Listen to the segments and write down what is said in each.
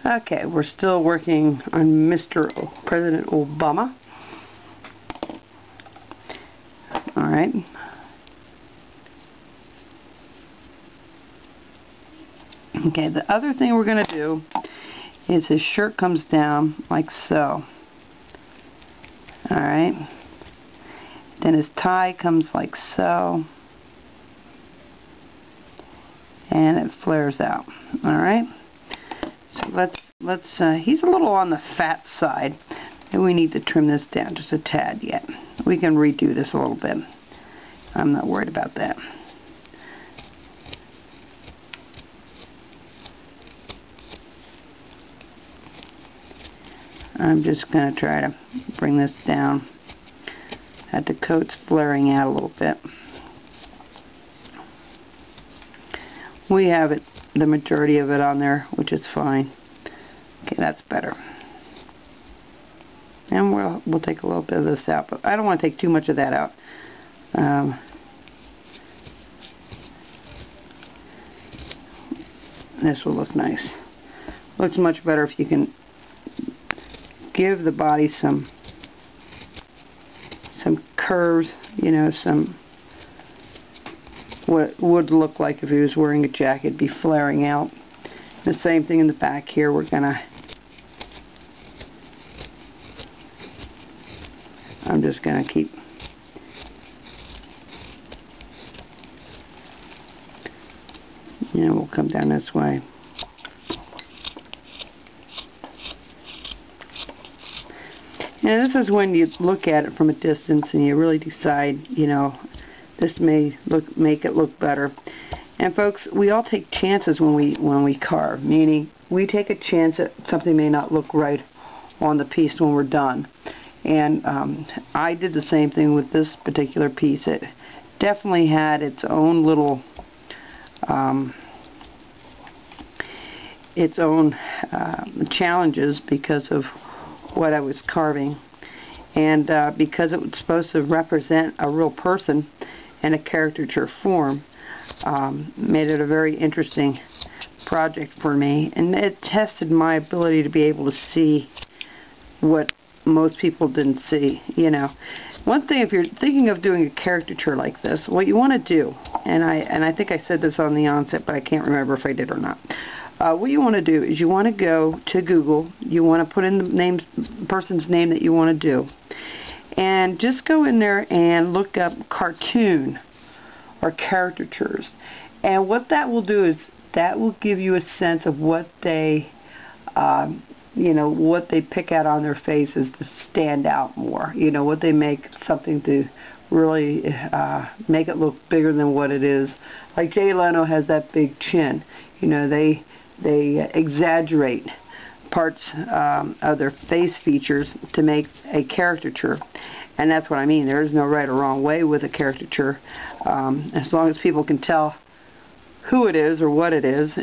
Okay, we're still working on Mr. President Obama. Alright. Okay, the other thing we're going to do is his shirt comes down like so. Alright. Then his tie comes like so. And it flares out. Alright. So let's he's a little on the fat side. And we need to trim this down just a tad yet. We can redo this a little bit. I'm not worried about that. I'm just going to try to bring this down at the coat's flaring out a little bit. We have it, the majority of it on there, which is fine. Okay, that's better. And we'll take a little bit of this out, but I don't want to take too much of that out. This will look nice. Looks much better if you can give the body some curves, you know, some what it would look like if he was wearing a jacket, be flaring out. The same thing in the back here. I'm just gonna keep we'll come down this way. And this is when you look at it from a distance and you really decide, you know, this may make it look better. And folks, we all take chances when we carve, meaning we take a chance that something may not look right on the piece when we're done. And I did the same thing with this particular piece. It definitely had its own little challenges because of what I was carving, and because it was supposed to represent a real person in a caricature form, made it a very interesting project for me, and it tested my ability to be able to see what most people didn't see. You know, one thing, if you're thinking of doing a caricature like this, what you want to do, and I think I said this on the onset, but I can't remember if I did or not. What you want to do is you want to go to Google, you want to put in the person's name that you want to do, and just go in there and look up cartoon or caricatures. And what that will do is that will give you a sense of what they what they pick out on their faces to stand out more, what they make something to really make it look bigger than what it is. Like Jay Leno has that big chin. They exaggerate parts of their face features to make a caricature, and that's what I mean. There is no right or wrong way with a caricature, as long as people can tell who it is or what it is.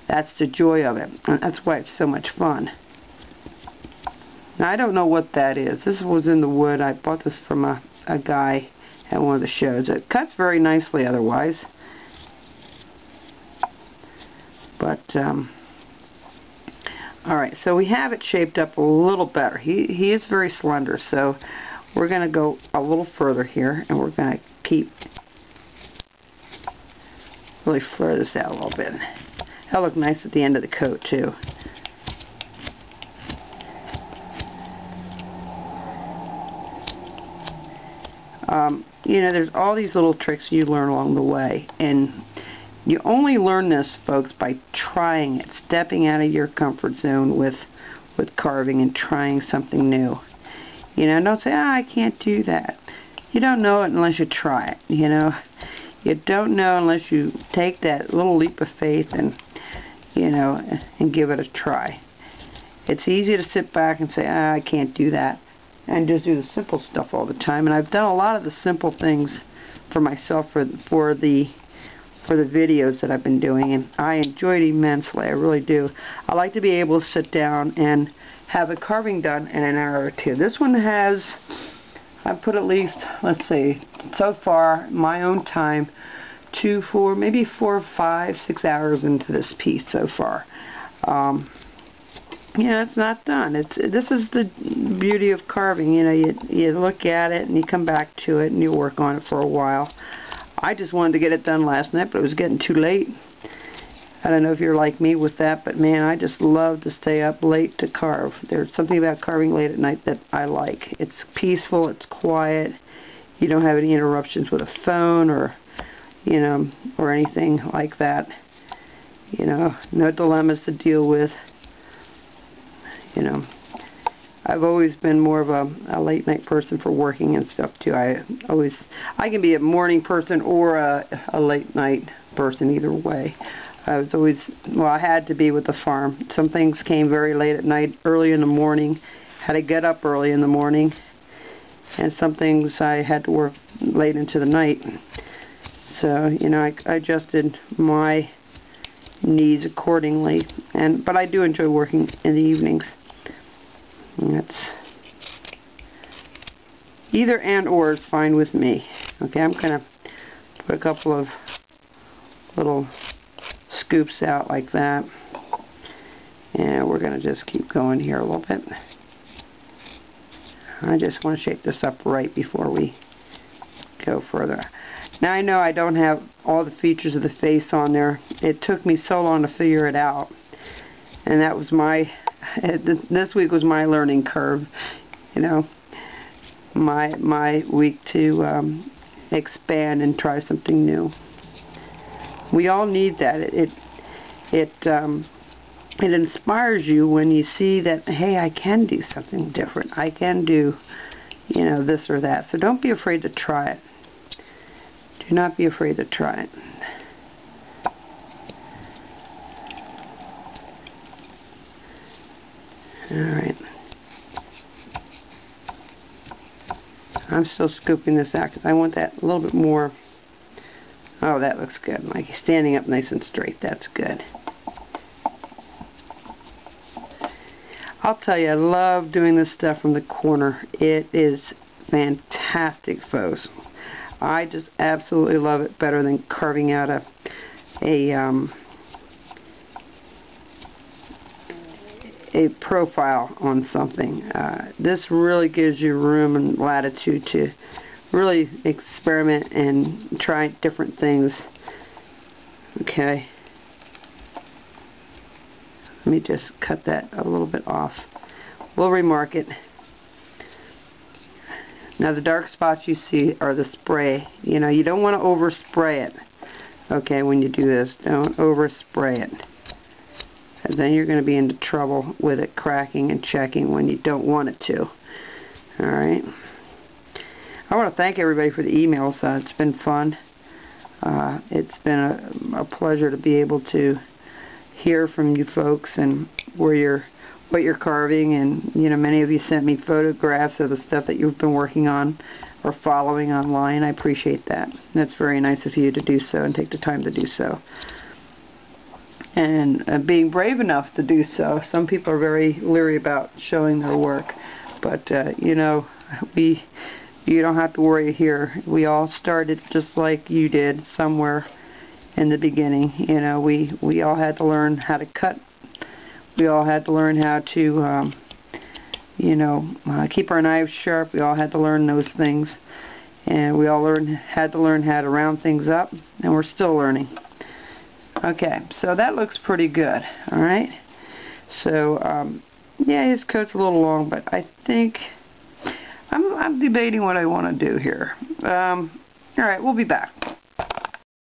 That's the joy of it, and that's why it's so much fun. Now, I don't know what that is. This was in the wood. I bought this from a guy at one of the shows. It cuts very nicely otherwise. But, alright, so we have it shaped up a little better. He is very slender, so we're going to go a little further here, and we're going to really flare this out a little bit. That'll look nice at the end of the coat, too. There's all these little tricks you learn along the way, and you only learn this, folks, by trying it, stepping out of your comfort zone with carving and trying something new. Don't say, I can't do that. You don't know it unless you try it, You don't know unless you take that little leap of faith and, and give it a try. It's easy to sit back and say, I can't do that, and just do the simple stuff all the time. And I've done a lot of the simple things for myself for the videos that I've been doing, and I enjoy it immensely. I really do. I like to be able to sit down and have a carving done in an hour or two. This one has, I've put at least, let's see, so far, my own time, maybe 4, 5, 6 hours into this piece so far. Yeah, it's not done. This is the beauty of carving. You know, you look at it and you come back to it and you work on it for a while. I just wanted to get it done last night, but it was getting too late. I don't know if you're like me with that, but man, I just love to stay up late to carve. There's something about carving late at night that I like. It's peaceful, it's quiet. You don't have any interruptions with a phone or, you know, or anything like that. You know, no dilemmas to deal with. You know, I've always been more of a late night person for working and stuff too. I can be a morning person or a late night person, either way. I was always, well, I had to be with the farm. Some things came very late at night, early in the morning. Had to get up early in the morning. And some things I had to work late into the night. So, you know, I adjusted my needs accordingly. But I do enjoy working in the evenings. And that's either and or is fine with me. Okay, I'm gonna put a couple of little scoops out like that, and we're gonna just keep going here a little bit. I just want to shape this up right before we go further. Now I know I don't have all the features of the face on there. It took me so long to figure it out, and that was this week was my learning curve, you know, my week to expand and try something new. We all need that. It inspires you when you see that, hey, I can do something different. I can do, you know, this or that. So don't be afraid to try it. Do not be afraid to try it. Alright. I'm still scooping this out because I want that a little bit more. Oh, that looks good. Like he's standing up nice and straight. That's good. I'll tell you, I love doing this stuff from the corner. It is fantastic, folks. I just absolutely love it, better than carving out a profile on something. This really gives you room and latitude to really experiment and try different things. Okay. Let me just cut that a little bit off. We'll remark it. Now the dark spots you see are the spray. You know, you don't want to overspray it. Okay, when you do this, don't overspray it. And then you're going to be into trouble with it cracking and checking when you don't want it to. Alright. I want to thank everybody for the emails. It's been fun. It's been a pleasure to be able to hear from you folks and what you're carving, and you know, many of you sent me photographs of the stuff that you've been working on or following online. I appreciate that. That's very nice of you to do so and take the time to do so. And being brave enough to do so. Some people are very leery about showing their work, but you know, you don't have to worry here. We all started just like you did somewhere in the beginning. You know, we all had to learn how to cut. We all had to learn how to, you know, keep our knives sharp. We all had to learn those things, and we all had to learn how to round things up, and we're still learning. Okay, so that looks pretty good. All right. So yeah, his coat's a little long, but I think I'm debating what I want to do here. All right, we'll be back.